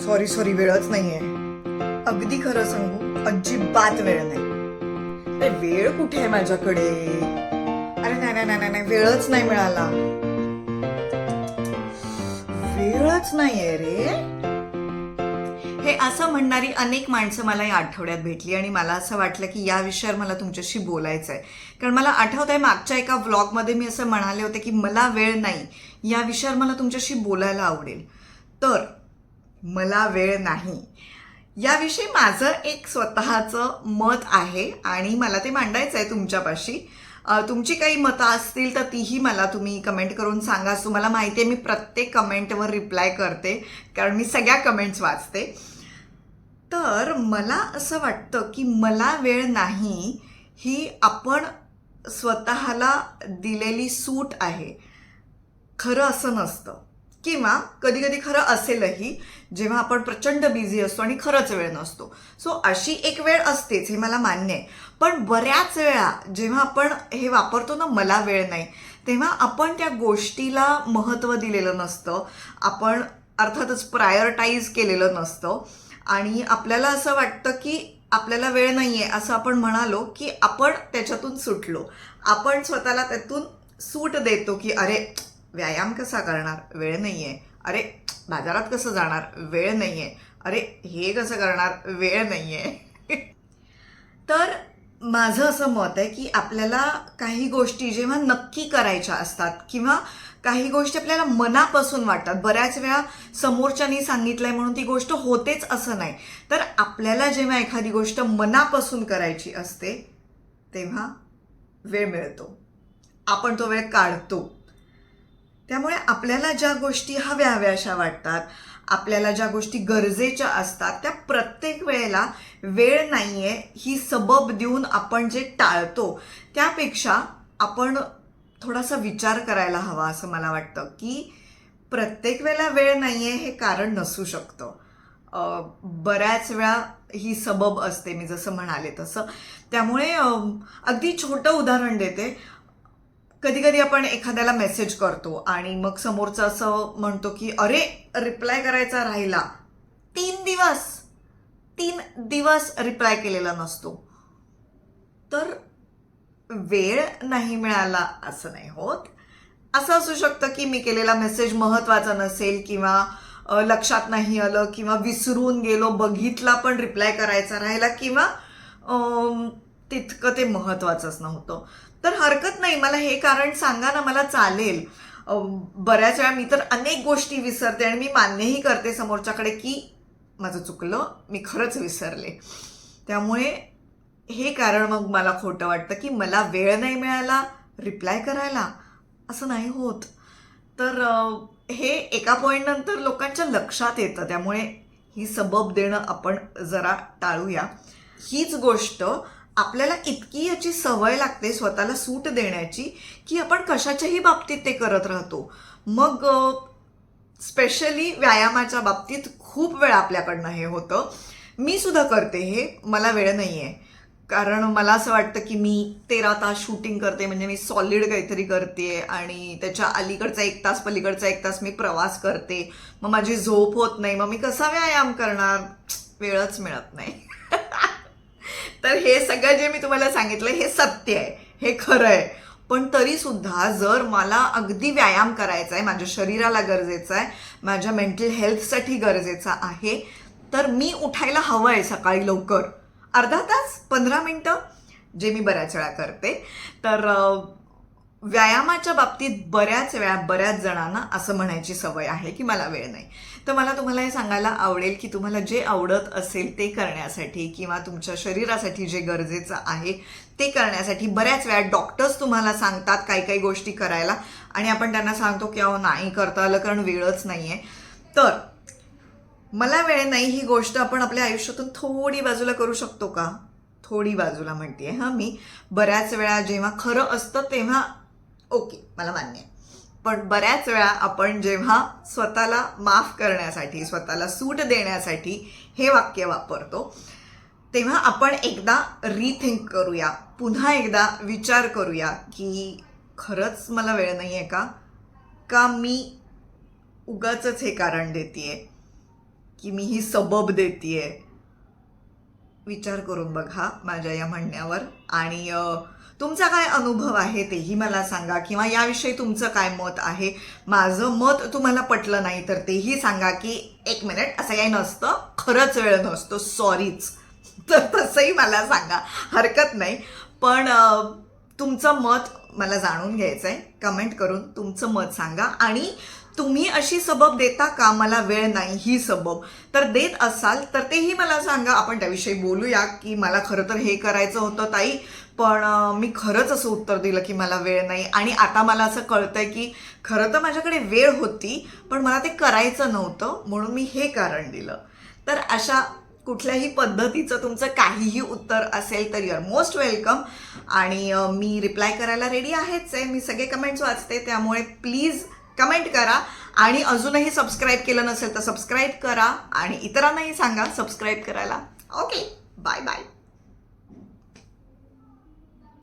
Sorry sorry, वेळच नाहीये. अगदी खरं सांगू, अजिबात वेळ नाही. अरे वेळ कुठे आहे माझ्याकडे? अरे नाही नाही नाही नाही, वेळच नाही मिळाला. वेळच नाहीये रे. हे असं म्हणणारी अनेक माणसं मला या आठवड्यात भेटली आणि मला असं वाटलं की या विषयावर मला तुमच्याशी बोलायचं आहे. कारण मला आठवत आहे मागच्या एका व्लॉगमध्ये मी असं म्हणाले होते की मला वेळ नाही, या विषयावर मला तुमच्याशी बोलायला आवडेल. तर मला वेळ नाही याविषयी माझं एक स्वतःचं मत आहे आणि मला ते मांडायचं आहे तुमच्यापाशी. तुमची काही मतं असतील तर तीही मला तुम्ही कमेंट करून सांगा. तुम्हाला माहिती आहे मी प्रत्येक कमेंटवर रिप्लाय करते, कारण मी सगळ्या कमेंट्स वाचते. तर मला असं वाटतं की मला वेळ नाही ही आपण स्वतःला दिलेली सूट आहे. खरं असं नसतं, किंवा कधी कधी खरं असेलही जेव्हा आपण प्रचंड बिझी असतो आणि खरंच वेळ नसतो. सो अशी एक वेळ असतेच, हे मला मान्य आहे. पण बऱ्याच वेळा जेव्हा आपण हे वापरतो ना मला वेळ नाही, तेव्हा आपण त्या गोष्टीला महत्त्व दिलेलं नसतं, आपण अर्थातच प्रायोरिटाईज केलेलं नसतं आणि आपल्याला असं वाटतं की आपल्याला वेळ नाही आहे असं आपण म्हणालो की आपण त्याच्यातून सुटलो. आपण स्वतःला त्यातून सूट देतो की अरे व्यायाम कसा करणार, वेळ नाही आहे. अरे बाजारात कसं जाणार, वेळ नाही आहे. अरे हे कसं करणार, वेळ नाही आहे. तर माझं असं मत आहे की आपल्याला काही गोष्टी जेव्हा नक्की करायच्या असतात किंवा काही गोष्टी आपल्याला मनापासून वाटतात, बऱ्याच वेळा समोरच्यानी सांगितलंय म्हणून ती गोष्ट होतेच असं नाही, तर आपल्याला जेव्हा एखादी गोष्ट मनापासून करायची असते तेव्हा वेळ मिळतो, आपण तो वेळ काढतो. त्यामुळे आपल्याला ज्या गोष्टी हव्याशा वाटतात, आपल्याला ज्या गोष्टी गरजेच्या असतात, त्या प्रत्येक वेळेला वेळ नाहीये ही सबब देऊन आपण जे टाळतो, त्यापेक्षा आपण थोडासा विचार करायला हवा असं मला वाटतं की प्रत्येक वेळेला वेळ नाहीये हे कारण नसू शकतं. बऱ्याच वेळा ही सबब असते, मी जसं म्हणाले तसं. त्यामुळे अगदी छोटं उदाहरण देते. कधी कधी आपण एखाद्याला मेसेज करतो आणि मग समोरचं असं म्हणतो की अरे रिप्लाय करायचा राहिला, 3 दिवस 3 दिवस रिप्लाय केलेला नसतो. तर वेळ नाही मिळाला असं नाही होत. असं असू शकतं की मी केलेला मेसेज महत्वाचा नसेल, किंवा लक्षात नाही आलं, किंवा विसरून गेलो, बघितला पण रिप्लाय करायचा राहिला, किंवा तितकं ते महत्वाचंच नव्हतं. तर हरकत नाही, मला हे कारण सांगा ना, मला चालेल. बऱ्याच वेळा मी तर अनेक गोष्टी विसरते आणि मी मान्यही करते समोरच्याकडे की माझं चुकलं, मी खरंच विसरले. त्यामुळे हे कारण मग मला खोटं वाटतं की मला वेळ नाही मिळाला रिप्लाय करायला, असं नाही होत. तर हे एका पॉईंट नंतर लोकांच्या लक्षात येतं. त्यामुळे ही सबब देणं आपण जरा टाळूया. हीच गोष्ट आपल्याला इतकी याची सवय लागते स्वतःला सूट देण्याची की आपण कशाच्याही बाबतीत ते करत राहतो. मग स्पेशली व्यायामाच्या बाबतीत खूप वेळ आपल्याकडनं हे होतं. मी सुद्धा करते हे, मला वेळ नाही आहे. कारण मला असं वाटतं की मी 13 तास शूटिंग करते, म्हणजे मी सॉलिड काहीतरी करते आणि त्याच्या अलीकडचा 1 तास पलीकडचा 1 तास मी प्रवास करते. मग माझी झोप होत नाही, मग मी कसा व्यायाम करणार, वेळच मिळत नाही. तर हे सगळं जे मी तुम्हाला सांगितलं हे सत्य आहे, हे खरं आहे. पण तरी सुद्धा जर मला अगदी व्यायाम करायचा आहे, माझ्या शरीराला गरजेचं आहे, माझ्या मेंटल हेल्थसाठी गरजेचा आहे, तर मी उठायला हवं आहे सकाळी लवकर, अर्धा तास 15 मिनिटं, जे मी बऱ्याच वेळा करते. तर व्यायामाच्या बाबतीत बऱ्याच वेळा बऱ्याच जणांना असं म्हणायची सवय आहे की मला वेळ नाही. तर मला तुम्हाला हे सांगायला आवडेल की तुम्हाला जे आवडत असेल ते करण्यासाठी, किंवा तुमच्या शरीरासाठी जे गरजेचं आहे ते करण्यासाठी बऱ्याच वेळा डॉक्टर्स तुम्हाला सांगतात काही काही गोष्टी करायला आणि आपण त्यांना सांगतो की अहो नाही करता आलं कारण वेळच नाही आहे. तर मला वेळ नाही ही गोष्ट आपण आपल्या आयुष्यातून थोडी बाजूला करू शकतो का? थोडी बाजूला म्हणते हां मी. बऱ्याच वेळा जेव्हा खरं असतं तेव्हा ओके, मला मान्य आहे. पण बऱ्याच वेळा आपण जेव्हा स्वतःला माफ करण्यासाठी, स्वतःला सूट देण्यासाठी हे वाक्य वापरतो, तेव्हा आपण एकदा रिथिंक करूया, पुन्हा एकदा विचार करूया की खरंच मला वेळ नाही आहे का मी उगाचच हे कारण देतेय, की मी ही सबब देतीये. विचार करून बघा माझ्या या म्हणण्यावर. आणि तुमचा काय अनुभव आहे तेही मला सांगा, किंवा याविषयी तुमचं काय मत आहे. माझं मत तुम्हाला पटलं नाही तर तेही सांगा की 1 मिनिट असं काही नसतं, खरंच वेळ नसतो, सॉरीच. तर तसंही मला सांगा, हरकत नाही. पण तुमचं मत मला जाणून घ्यायचं आहे. कमेंट करून तुमचं मत सांगा. आणि तुम्ही अशी सबब देता का, मला वेळ नाही ही सबब, तर देत असाल तर तेही मला सांगा. आपण त्याविषयी बोलूया की मला खरं तर हे करायचं होतं ताई, पण मी खरंच असं उत्तर दिलं की मला वेळ नाही, आणि आता मला असं कळतंय की खरं तर माझ्याकडे वेळ होती पण मला ते करायचं नव्हतं म्हणून मी हे कारण दिलं. तर अशा कुठल्याही पद्धतीचं तुमचं काहीही उत्तर असेल तर यू आर मोस्ट वेलकम. आणि मी रिप्लाय करायला रेडी आहेच आहे. मी सगळे कमेंट्स वाचते, त्यामुळे प्लीज कमेंट करा. आणि अजूनही सबस्क्राईब केलं नसेल तर सबस्क्राईब करा, आणि इतरांनाही सांगा सबस्क्राईब करायला. Okay, bye bye.